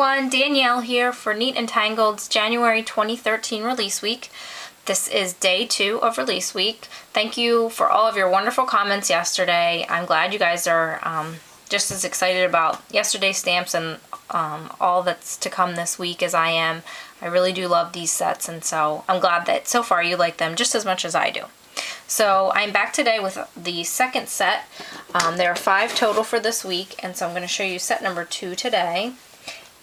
everyone, Danielle here for Neat and Tangled's January 2013 release week. This is day 2 of release week. Thank you for all of your wonderful comments yesterday. I'm glad you guys are just as excited about yesterday's stamps and all that's to come this week as I am. I really do love these sets, and so I'm glad that so far you like them just as much as I do. So I'm back today with the second set. There are 5 total for this week, and so I'm going to show you set number 2 today.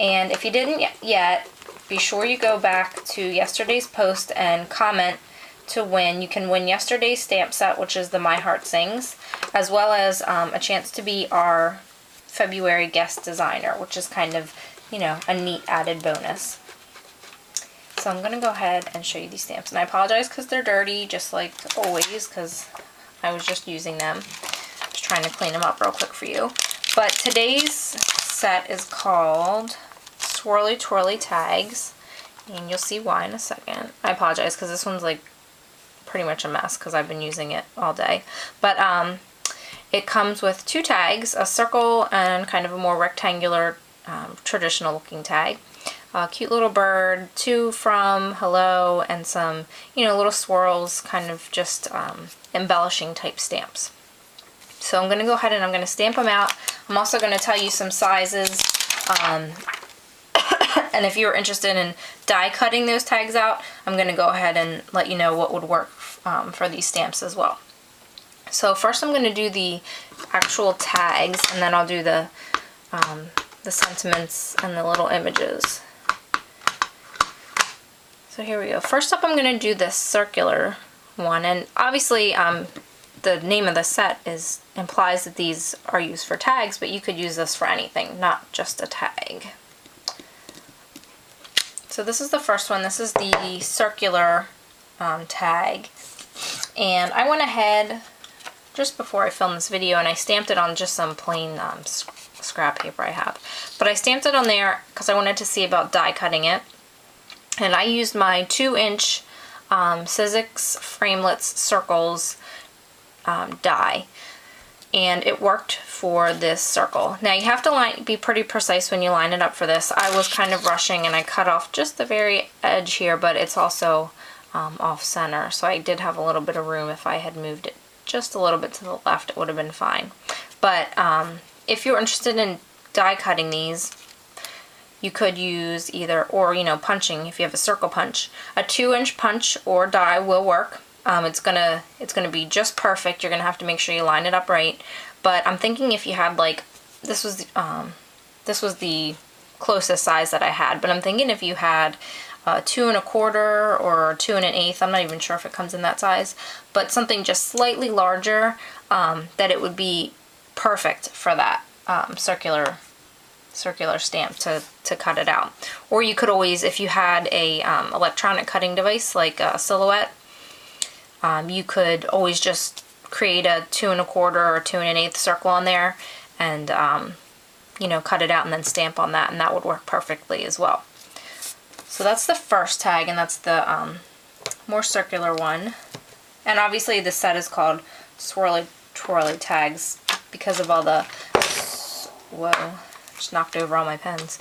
And if you didn't yet, be sure you go back to yesterday's post and comment to win. You can win yesterday's stamp set, which is the My Heart Sings, as well as a chance to be our February guest designer, which is kind of, you know, a neat added bonus. So I'm going to go ahead and show you these stamps. And I apologize because they're dirty, just like always, because I was just using them. Just trying to clean them up real quick for you. But today's set is called Swirly Twirly Tags, and you'll see why in a second. I apologize because this one's like pretty much a mess because I've been using it all day. But it comes with 2 tags, a circle and kind of a more rectangular traditional looking tag. A cute little bird, 2 from, hello, and some, you know, little swirls, kind of just embellishing type stamps. So I'm going to go ahead and I'm going to stamp them out. I'm also going to tell you some sizes, and if you're interested in die cutting those tags out, I'm going to go ahead and let you know what would work for these stamps as well. So first I'm going to do the actual tags, and then I'll do the sentiments and the little images. So here we go. First up, I'm going to do this circular one, and obviously the name of the set implies that these are used for tags, but you could use this for anything, not just a tag. So this is the first one. This is the circular tag, and I went ahead just before I filmed this video and I stamped it on just some plain scrap paper I have. But I stamped it on there because I wanted to see about die cutting it. And I used my 2-inch Sizzix Framelits Circles die, and it worked for this circle. Now you have to be pretty precise when you line it up for this. I was kind of rushing and I cut off just the very edge here, but it's also off center, so I did have a little bit of room. If I had moved it just a little bit to the left, it would have been fine. But if you're interested in die cutting these, you could use either, or, you know, punching if you have a circle punch. A 2-inch punch or die will work. It's gonna be just perfect. You're gonna have to make sure you line it up right. But I'm thinking if you had, like, this was the closest size that I had. But I'm thinking if you had 2 1/4 or 2 1/8, I'm not even sure if it comes in that size, but something just slightly larger, that it would be perfect for that circular stamp to cut it out. Or you could always, if you had a electronic cutting device like a Silhouette, you could always just create a 2 1/4 or 2 1/8 circle on there and you know, cut it out and then stamp on that, and that would work perfectly as well. So that's the first tag, and that's the more circular one. And obviously the set is called Swirly Twirly Tags because of all the, whoa, just knocked over all my pens,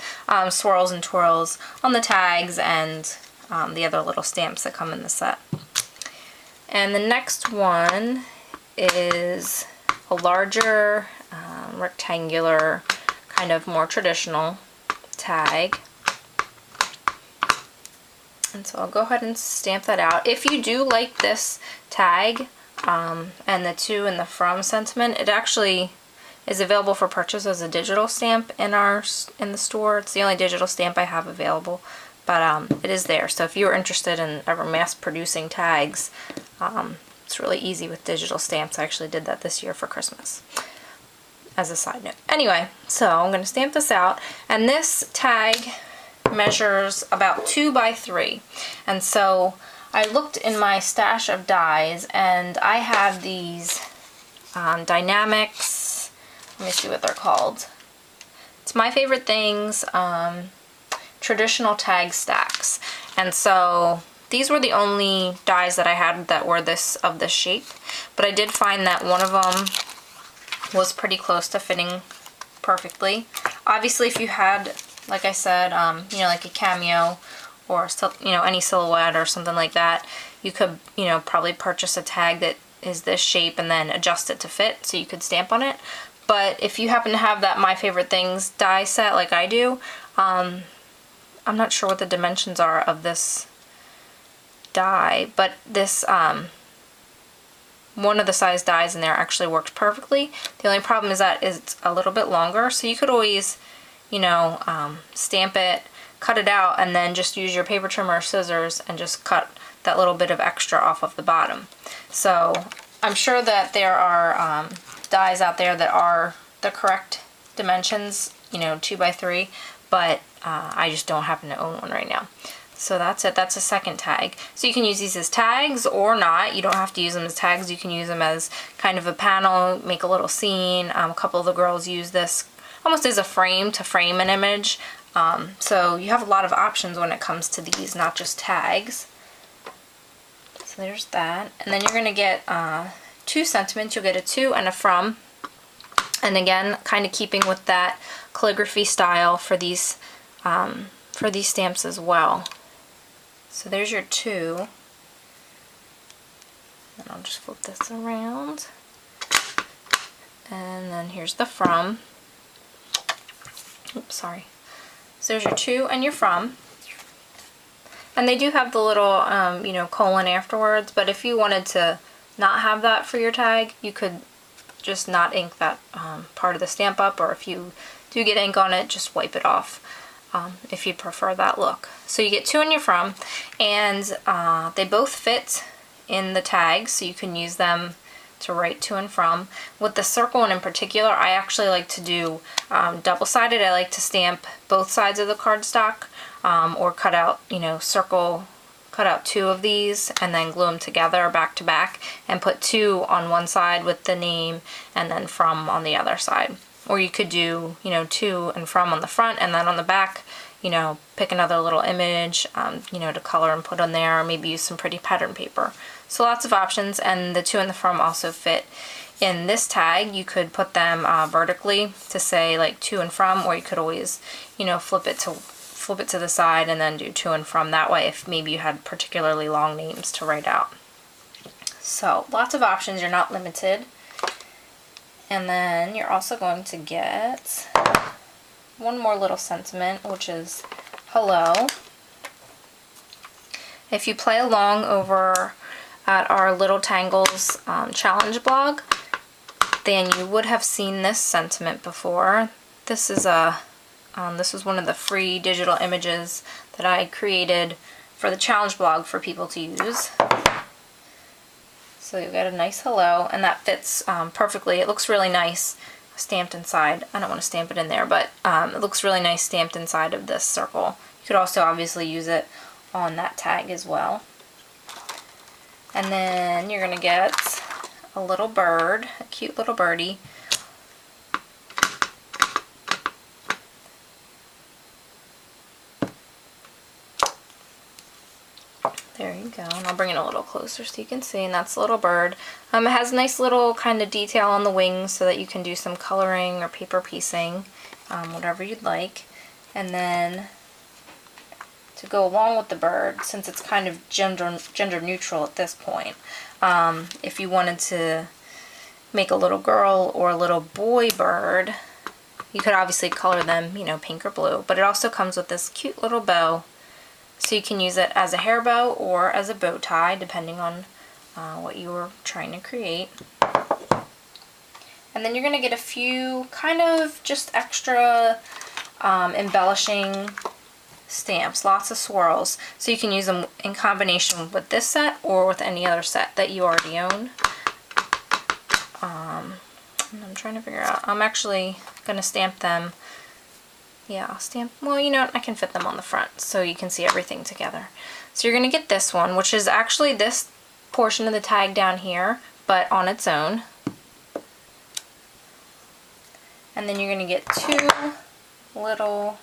swirls and twirls on the tags and the other little stamps that come in the set. And the next one is a larger, rectangular, kind of more traditional tag. And so I'll go ahead and stamp that out. If you do like this tag and the to and the from sentiment, it actually is available for purchase as a digital stamp in the store. It's the only digital stamp I have available, but it is there. So if you're interested in ever mass producing tags, it's really easy with digital stamps. I actually did that this year for Christmas, as a side note. Anyway, so I'm going to stamp this out, and this tag measures about 2 by 3, and so I looked in my stash of dies, and I have these Dynamics. Let me see what they're called. It's My Favorite Things traditional tag stacks, and so these were the only dies that I had that were of this shape, but I did find that one of them was pretty close to fitting perfectly. Obviously, if you had like I said, you know, like a cameo or, you know, any silhouette or something like that, you could, you know, probably purchase a tag that is this shape and then adjust it to fit so you could stamp on it. But if you happen to have that My Favorite Things die set like I do, I'm not sure what the dimensions are of this die, but this, one of the size dies in there actually works perfectly. The only problem is that it's a little bit longer, so you could always, you know, stamp it, cut it out, and then just use your paper trimmer or scissors and just cut that little bit of extra off of the bottom. So I'm sure that there are dies out there that are the correct dimensions, you know, 2x3, but I just don't happen to own one right now. So that's it. That's a second tag. So you can use these as tags or not. You don't have to use them as tags. You can use them as kind of a panel, make a little scene. A couple of the girls use this almost as a frame to frame an image. So you have a lot of options when it comes to these, not just tags. So there's that. And then you're going to get 2 sentiments. You'll get a to and a from. And again, kind of keeping with that calligraphy style for these stamps as well. So there's your to. And I'll just flip this around. And then here's the from. Oops, sorry. So there's your to and your from. And they do have the little, you know, colon afterwards, but if you wanted to not have that for your tag, you could just not ink that part of the stamp up, or if you do get ink on it, just wipe it off if you prefer that look. So you get to and your from, and they both fit in the tag, so you can use them to write to and from. With the circle one in particular, I actually like to do double-sided. I like to stamp both sides of the cardstock, or cut out, you know, cut out 2 of these and then glue them together back to back and put 2 on one side with the name and then from on the other side. Or you could do, you know, to and from on the front, and then on the back, you know, pick another little image, you know, to color and put on there, or maybe use some pretty pattern paper. So lots of options, and the to and the from also fit in this tag. You could put them vertically to say like to and from, or you could always, you know, flip it to the side and then do to and from that way if maybe you had particularly long names to write out. So lots of options, you're not limited. And then you're also going to get one more little sentiment, which is hello. If you play along over at our Little Tangles challenge blog, then you would have seen this sentiment before. This is this was one of the free digital images that I created for the challenge blog for people to use. So you've got a nice hello, and that fits perfectly. It looks really nice stamped inside. I don't want to stamp it in there, but it looks really nice stamped inside of this circle. You could also obviously use it on that tag as well. And then you're going to get a little bird, a cute little birdie. There you go, and I'll bring it a little closer so you can see, and that's a little bird. It has a nice little kind of detail on the wings so that you can do some coloring or paper piecing, whatever you'd like. And then to go along with the bird, since it's kind of gender neutral at this point, if you wanted to make a little girl or a little boy bird, you could obviously color them, you know, pink or blue, but it also comes with this cute little bow. So you can use it as a hair bow or as a bow tie, depending on what you were trying to create. And then you're going to get a few kind of just extra embellishing stamps, lots of swirls. So you can use them in combination with this set or with any other set that you already own. And I'm trying to figure out, I'm actually going to stamp them. Yeah, I'll stamp, well, you know what, I can fit them on the front so you can see everything together. So you're going to get this one, which is actually this portion of the tag down here, but on its own. And then you're going to get 2 little,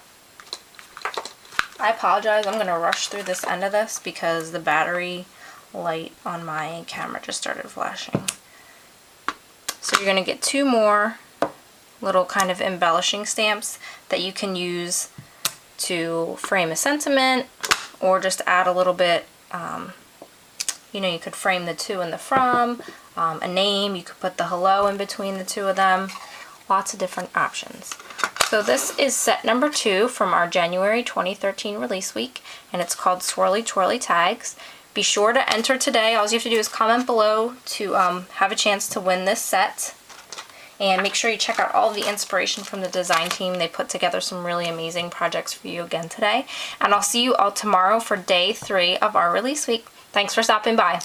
I apologize, I'm going to rush through this end of this because the battery light on my camera just started flashing. So you're going to get 2 more little kind of embellishing stamps that you can use to frame a sentiment or just add a little bit, you know, you could frame the to and the from, a name, you could put the hello in between the two of them, lots of different options. So this is set number 2 from our January 2013 release week, and it's called Swirly Twirly Tags. Be sure to enter today. All you have to do is comment below to have a chance to win this set. And make sure you check out all the inspiration from the design team. They put together some really amazing projects for you again today. And I'll see you all tomorrow for day 3 of our release week. Thanks for stopping by.